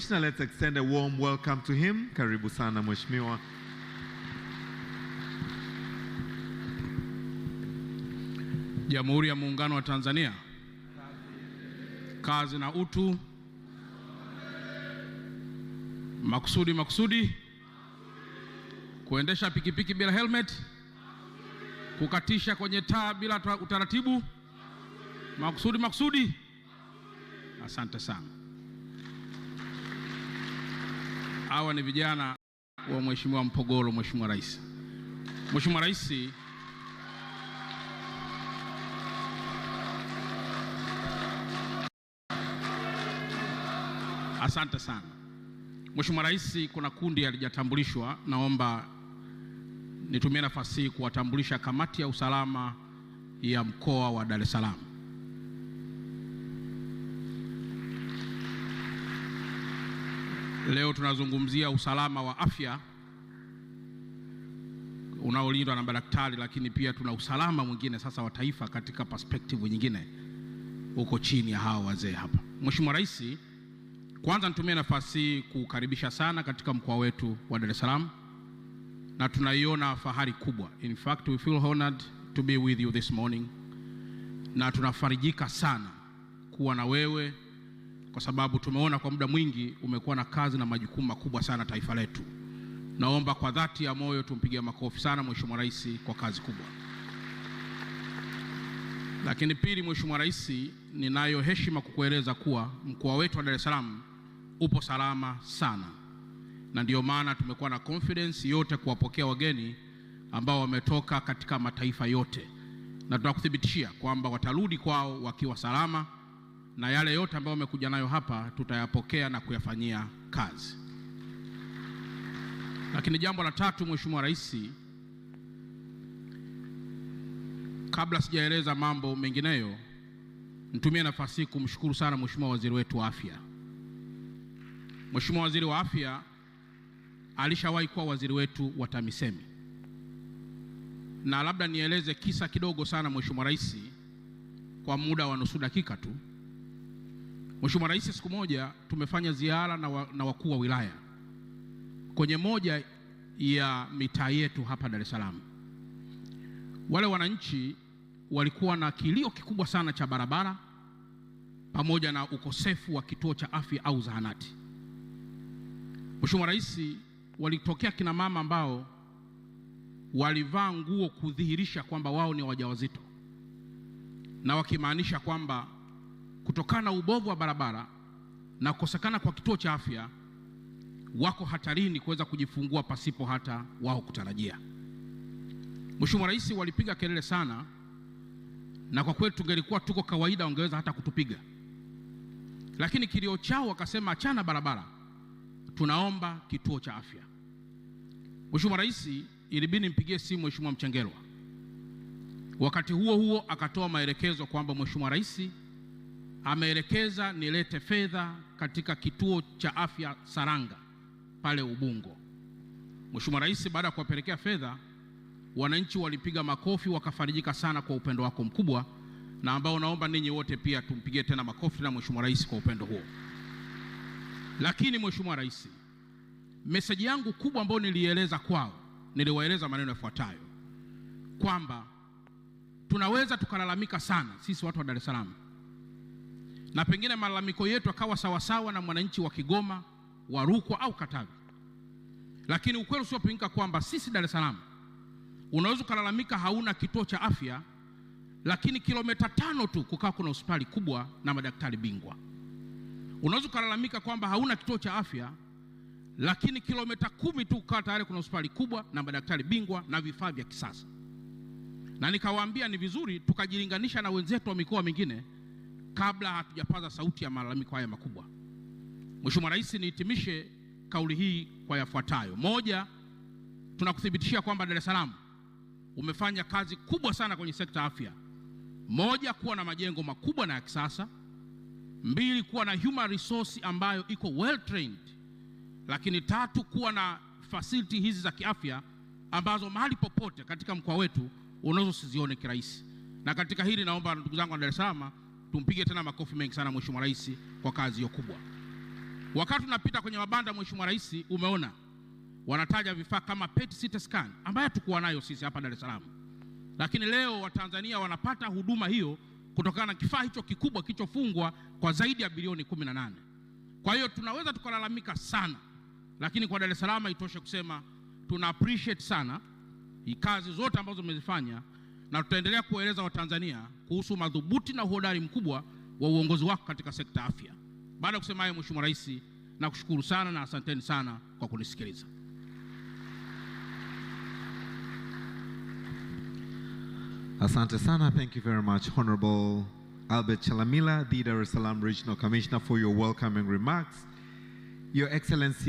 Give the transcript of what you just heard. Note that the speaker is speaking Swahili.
Let's extend a warm welcome to him. Karibu sana Mheshimiwa. Jamhuri ya Muungano wa Tanzania. Kazi na utu. Makusudi. Kuendesha pikipiki bila helmet. Kukatisha kwenye taa bila utaratibu. Makusudi. Asante sana. Hawa ni vijana wa Mheshimiwa Mpogolo, Mheshimiwa Rais. Mheshimiwa Rais, asante sana. Mheshimiwa Rais, kuna kundi halijatambulishwa, naomba nitumie nafasi hii kuwatambulisha kamati ya usalama ya mkoa wa Dar es Salaam. Leo tunazungumzia usalama wa afya unaolindwa na madaktari, lakini pia tuna usalama mwingine sasa wa taifa katika perspective nyingine uko chini ya hawa wazee hapa. Mheshimiwa Rais, kwanza nitumie nafasi hii kukaribisha sana katika mkoa wetu wa Dar es Salaam, na tunaiona fahari kubwa. In fact, we feel honored to be with you this morning, na tunafarijika sana kuwa na wewe kwa sababu tumeona kwa muda mwingi umekuwa na kazi na majukumu makubwa sana taifa letu. Naomba kwa dhati ya moyo tumpigie makofi sana Mheshimiwa Rais kwa kazi kubwa. Lakini pili, Mheshimiwa Rais, ninayo heshima kukueleza kuwa mkoa wetu wa Dar es Salaam upo salama sana, na ndio maana tumekuwa na confidence yote kuwapokea wageni ambao wametoka katika mataifa yote, na tunakuthibitishia kwamba watarudi kwao wakiwa salama, na yale yote ambayo wamekuja nayo hapa tutayapokea na kuyafanyia kazi. Lakini jambo la tatu, Mheshimiwa Rais, kabla sijaeleza mambo mengineyo, nitumie nafasi hii kumshukuru sana Mheshimiwa Waziri wetu wa Afya. Mheshimiwa Waziri wa Afya alishawahi kuwa waziri wetu wa TAMISEMI, na labda nieleze kisa kidogo sana Mheshimiwa Rais kwa muda wa nusu dakika tu. Mheshimiwa Rais, siku moja tumefanya ziara na wakuu wa wilaya kwenye moja ya mitaa yetu hapa Dar es Salaam. Wale wananchi walikuwa na kilio kikubwa sana cha barabara pamoja na ukosefu wa kituo cha afya au zahanati. Mheshimiwa Rais, walitokea kina mama ambao walivaa nguo kudhihirisha kwamba wao ni wajawazito, na wakimaanisha kwamba kutokana na ubovu wa barabara na kukosekana kwa kituo cha afya wako hatarini kuweza kujifungua pasipo hata wao kutarajia. Mheshimiwa Rais, walipiga kelele sana, na kwa kweli tungelikuwa tuko kawaida wangeweza hata kutupiga, lakini kilio chao wakasema achana barabara, tunaomba kituo cha afya. Mheshimiwa Rais, ilibidi nimpigie simu Mheshimiwa Mchengerwa. Wakati huo akatoa maelekezo kwamba Mheshimiwa Rais ameelekeza nilete fedha katika kituo cha afya Saranga pale Ubungo. Mheshimiwa Rais, baada ya kuwapelekea fedha, wananchi walipiga makofi wakafarijika sana kwa upendo wako mkubwa, na ambao naomba ninyi wote pia tumpigie tena makofi na Mheshimiwa Rais kwa upendo huo. Lakini Mheshimiwa Rais, message yangu kubwa ambayo nilieleza kwao, niliwaeleza maneno yafuatayo kwamba tunaweza tukalalamika sana sisi watu wa Dar es Salaam, na pengine malalamiko yetu akawa sawasawa na mwananchi wa Kigoma, wa Rukwa au Katavi, lakini ukweli usiopingika kwamba sisi Dar es Salaam unaweza kulalamika hauna kituo cha afya, lakini kilomita 5 tu kukaa kuna hospitali kubwa na madaktari bingwa. Unaweza kulalamika kwamba hauna kituo cha afya, lakini kilomita 10 tu kukaa tayari kuna hospitali kubwa na madaktari bingwa na vifaa vya kisasa. Na nikawaambia ni vizuri tukajilinganisha na wenzetu wa mikoa mingine kabla hatujapaza sauti ya malalamiko haya makubwa. Mheshimiwa Rais, nihitimishe kauli hii kwa yafuatayo. Moja, tunakuthibitishia kwamba Dar es Salaam umefanya kazi kubwa sana kwenye sekta afya. Moja, kuwa na majengo makubwa na ya kisasa. Mbili, kuwa na human resource ambayo iko well trained. Lakini tatu, kuwa na facility hizi za kiafya ambazo mahali popote katika mkoa wetu unaweza usizione kirahisi. Na katika hili naomba ndugu zangu wa Dar es Salaam tumpige tena makofi mengi sana Mheshimiwa Rais kwa kazi hiyo kubwa. Wakati tunapita kwenye mabanda, Mheshimiwa Rais, umeona wanataja vifaa kama PET CT scan ambayo tukuwa nayo sisi hapa Dar es Salaam. Lakini leo Watanzania wanapata huduma hiyo kutokana na kifaa hicho kikubwa kilichofungwa kwa zaidi ya bilioni 18. Kwa hiyo tunaweza tukalalamika sana, lakini kwa Dar es Salaam itoshe kusema tuna appreciate sana kazi zote ambazo umezifanya, na tutaendelea kueleza Watanzania kuhusu madhubuti na uhodari mkubwa wa uongozi wako katika sekta afya. Baada ya kusema hayo, Mheshimiwa Rais, nakushukuru sana na asanteni sana kwa kunisikiliza. Asante sana. Thank you very much, Honorable Albert Chalamila, the Dar es Salaam Regional Commissioner, for your welcoming remarks. Your Excellency,